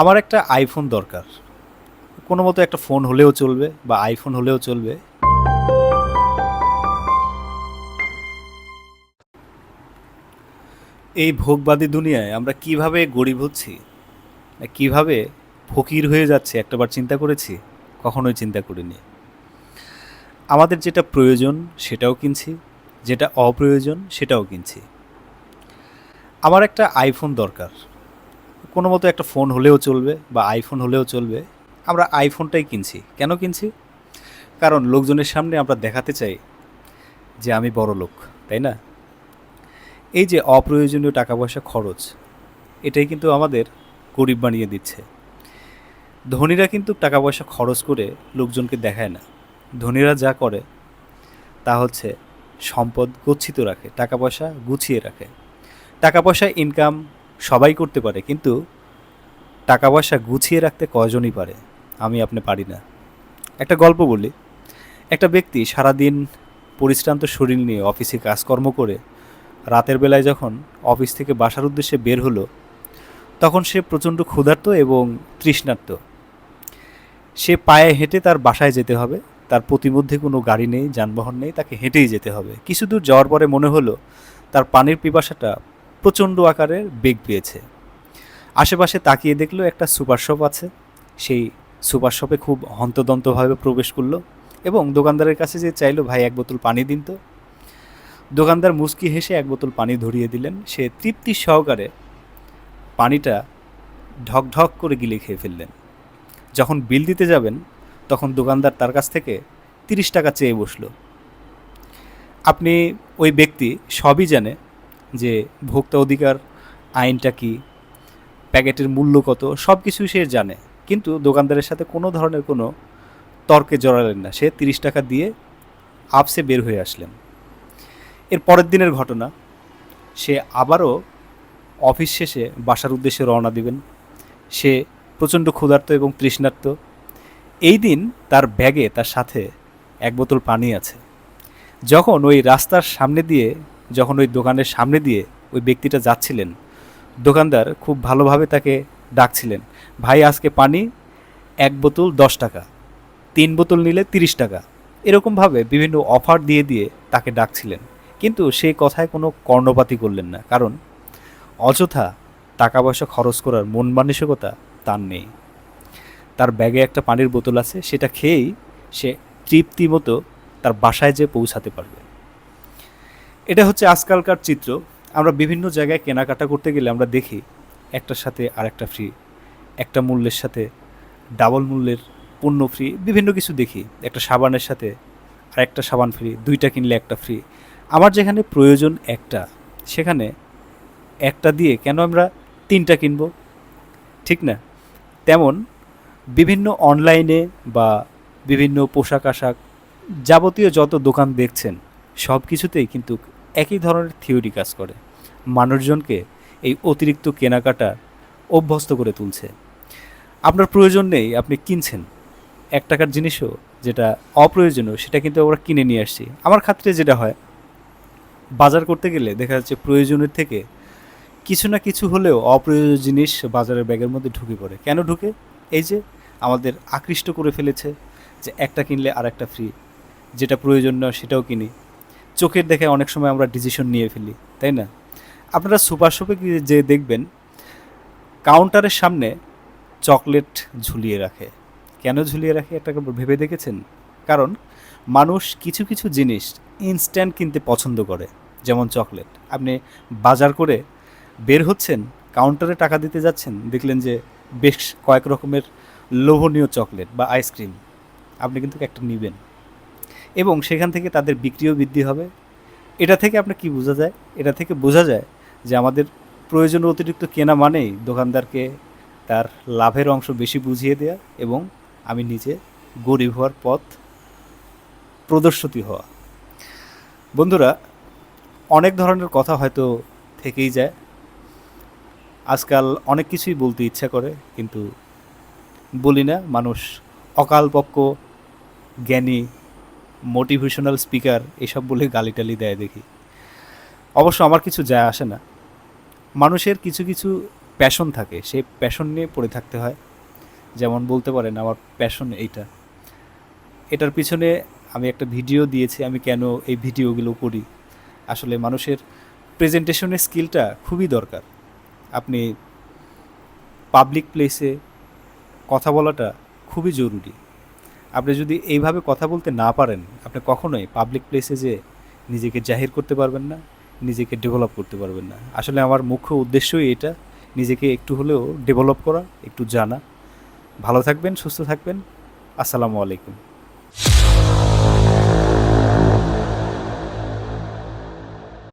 আমার একটা আইফোন দরকার। কোনো মতো একটা ফোন হলেও চলবে বা আইফোন হলেও চলবে। এই ভোগবাদী দুনিয়ায় আমরা কিভাবে গরিব হচ্ছি, না কিভাবে ফকির হয়ে যাচ্ছে একটাবার চিন্তা করেছি? কখনোই চিন্তা করিনি। আমাদের যেটা প্রয়োজন সেটাও কিনছি, যেটা অপ্রয়োজন সেটাও কিনছি। আমার একটা আইফোন দরকার। কোনো মতো একটা ফোন হলেও চলবে বা আইফোন হলেও চলবে। আমরা আইফোনটাই কিনছি। কেন কিনছি? কারণ লোকজনের সামনে আমরা দেখাতে চাই যে আমি বড় লোক, তাই না? এই যে অপ্রয়োজনীয় টাকা পয়সা খরচ, এটাই কিন্তু আমাদের গরিব বানিয়ে দিচ্ছে। ধনীরা কিন্তু টাকা পয়সা খরচ করে লোকজনকে দেখায় না। ধনীরা যা করে তা হচ্ছে সম্পদ গচ্ছিত রাখে, টাকা পয়সা গুছিয়ে রাখে। টাকা পয়সা ইনকাম সবাই করতে পারে, কিন্তু টাকা পয়সা গুছিয়ে রাখতে কয়জনই পারে? আমি আপনি পারি না। একটা গল্প বলি। একটা ব্যক্তি সারাদিন পরিশ্রান্ত শরীর নিয়ে অফিসে কাজকর্ম করে রাতের বেলায় যখন অফিস থেকে বাসার উদ্দেশ্যে বের হলো, তখন সে প্রচণ্ড ক্ষুধার্ত এবং তৃষ্ণার্ত। সে পায়ে হেঁটে তার বাসায় যেতে হবে। তার প্রতিমধ্যে কোনো গাড়ি নেই, যানবাহন নেই, তাকে হেঁটেই যেতে হবে। কিছু দূর যাওয়ার পরে মনে হলো তার পানির পিপাসাটা প্রচণ্ড আকারের বেগ পেয়েছে। আশেপাশে তাকিয়ে দেখলো একটা সুপার শপ আছে। সেই সুপার শপে খুব হন্তদন্তভাবে প্রবেশ করলো এবং দোকানদারের কাছে যে চাইলো, ভাই এক বোতল পানি দিন তো। দোকানদার মুচকি হেসে এক বোতল পানি ধরিয়ে দিলেন। সে তৃপ্তি সহকারে পানিটা ঢক ঢক করে গিলে খেয়ে ফেললেন। যখন বিল দিতে যাবেন, তখন দোকানদার তার কাছ থেকে 30 টাকা চেয়ে বসল। আপনি ওই ব্যক্তি সবই জানে যে ভোক্তা অধিকার আইনটা কি, প্যাকেটের মূল্য কত, সব কিছুই সে জানে, কিন্তু দোকানদারের সাথে কোনো ধরনের কোনো তর্কে জড়ালেন না। সে 30 টাকা দিয়ে আপসে বের হয়ে আসলেন। এর পরের দিনের ঘটনা, সে আবারও অফিস শেষে বাসার উদ্দেশ্যে রওনা দিবেন। সে প্রচণ্ড ক্ষুধার্ত এবং তৃষ্ণার্ত। এই দিন তার ব্যাগে তার সাথে এক বোতল পানি আছে। যখন ওই রাস্তার সামনে দিয়ে, যখন ওই দোকানের সামনে দিয়ে ওই ব্যক্তিটা যাচ্ছিলেন, দোকানদার খুব ভালোভাবে তাকে ডাকছিলেন, ভাই আজকে পানি এক বোতল 10 টাকা, 3 বোতল নিলে 30 টাকা। এরকমভাবে বিভিন্ন অফার দিয়ে দিয়ে তাকে ডাকছিলেন, কিন্তু সে কথায় কোনো কর্ণপাতই করলেন না। কারণ অযথা টাকা পয়সা খরচ করার মন মানসিকতা তার নেই। তার ব্যাগে একটা পানির বোতল আছে, সেটা খেয়েই সে তৃপ্তি মতো তার বাসায় যেয়ে পৌঁছাতে পারবে। এটা হচ্ছে আজকালকার চিত্র। আমরা বিভিন্ন জায়গায় কেনাকাটা করতে গেলে আমরা দেখি একটার সাথে আরেকটা ফ্রি, একটা মূল্যের সাথে ডাবল মূল্যের পণ্য ফ্রি, বিভিন্ন কিছু দেখি। একটা সাবানের সাথে আরেকটা সাবান ফ্রি, 2টা কিনলে একটা ফ্রি। আমার যেখানে প্রয়োজন একটা, সেখানে একটা দিয়ে কেন আমরা 3টা কিনবো? ঠিক না? তেমন বিভিন্ন অনলাইনে বা বিভিন্ন পোশাক আশাক, যাবতীয় যত দোকান দেখছেন, সব কিছুতেই কিন্তু একই ধরনের থিওরি কাজ করে। মানুষজনকে এই অতিরিক্ত কেনাকাটা অভ্যস্ত করে তুলছে। আপনার প্রয়োজন নেই, আপনি কিনছেন। 1 টাকার জিনিসও যেটা অপ্রয়োজনীয় সেটা কিন্তু আমরা কিনে নিয়ে আসছি। আমার ক্ষেত্রে যেটা হয়, বাজার করতে গেলে দেখা যাচ্ছে প্রয়োজনের থেকে কিছু না কিছু হলেও অপ্রয়োজনীয় জিনিস বাজারের ব্যাগের মধ্যে ঢুকে পড়ে। কেন ঢুকে? এই যে আমাদের আকৃষ্ট করে ফেলেছে যে একটা কিনলে আর একটা ফ্রি, যেটা প্রয়োজন নয় সেটাও কিনি। চোখের দেখে অনেক সময় আমরা ডিসিশন নিয়ে ফেলি, তাই না? আপনারা সুপার শপে গিয়ে যে দেখবেন, কাউন্টারের সামনে চকলেট ঝুলিয়ে রাখে। কেন ঝুলিয়ে রাখে এটা ভেবে দেখেছেন? কারণ মানুষ কিছু কিছু জিনিস ইনস্ট্যান্ট কিনতে পছন্দ করে। যেমন চকলেট। আপনি বাজার করে বের হচ্ছেন, কাউন্টারে টাকা দিতে যাচ্ছেন, দেখলেন যে বেশ কয়েক রকমের লোভনীয় চকলেট বা আইসক্রিম। আপনি কিন্তু একটা নেবেন এবং সেখান থেকে তাদের বিক্রিও বৃদ্ধি হবে। এটা থেকে আপনার কি বোঝা যায়? এটা থেকে বোঝা যায় যে আমাদের প্রয়োজন অতিরিক্ত কেনা মানেই দোকানদারকে তার লাভের অংশ বেশি বুঝিয়ে দেয়া এবং আমি নিজে গরিব হওয়ার পথ প্রদর্শিত হওয়া। বন্ধুরা, অনেক ধরনের কথা হয়তো থেকেই যায়। আজকাল অনেক কিছুই বলতে ইচ্ছা করে, কিন্তু বলি না। মানুষ অকালপক্ষ জ্ঞানী, মোটিভেশনাল স্পিকার এসব বলে গালিটালি দেয় দেখি। অবশ্য আমার কিছু যায় আসে না। মানুষের কিছু কিছু প্যাশন থাকে, সেই প্যাশন নিয়ে পড়ে থাকতে হয়। যেমন বলতে পারেন আমার প্যাশন এইটা, এটার পিছনে আমি একটা ভিডিও দিয়েছি আমি কেন এই ভিডিওগুলো করি। আসলে মানুষের প্রেজেন্টেশনের স্কিলটা খুবই দরকার। আপনি পাবলিক প্লেসে কথা বলাটা খুবই জরুরি। আপনি যদি এইভাবে কথা বলতে না পারেন, আপনি কখনোই পাবলিক প্লেসে যে নিজেকে জাহির করতে পারবেন না, নিজেকে ডেভেলপ করতে পারবেন না। আসলে আমার মুখ্য উদ্দেশ্যই এটা, নিজেকে একটু হলেও ডেভেলপ করা, একটু জানা। ভালো থাকবেন, সুস্থ থাকবেন। আসসালামু আলাইকুম।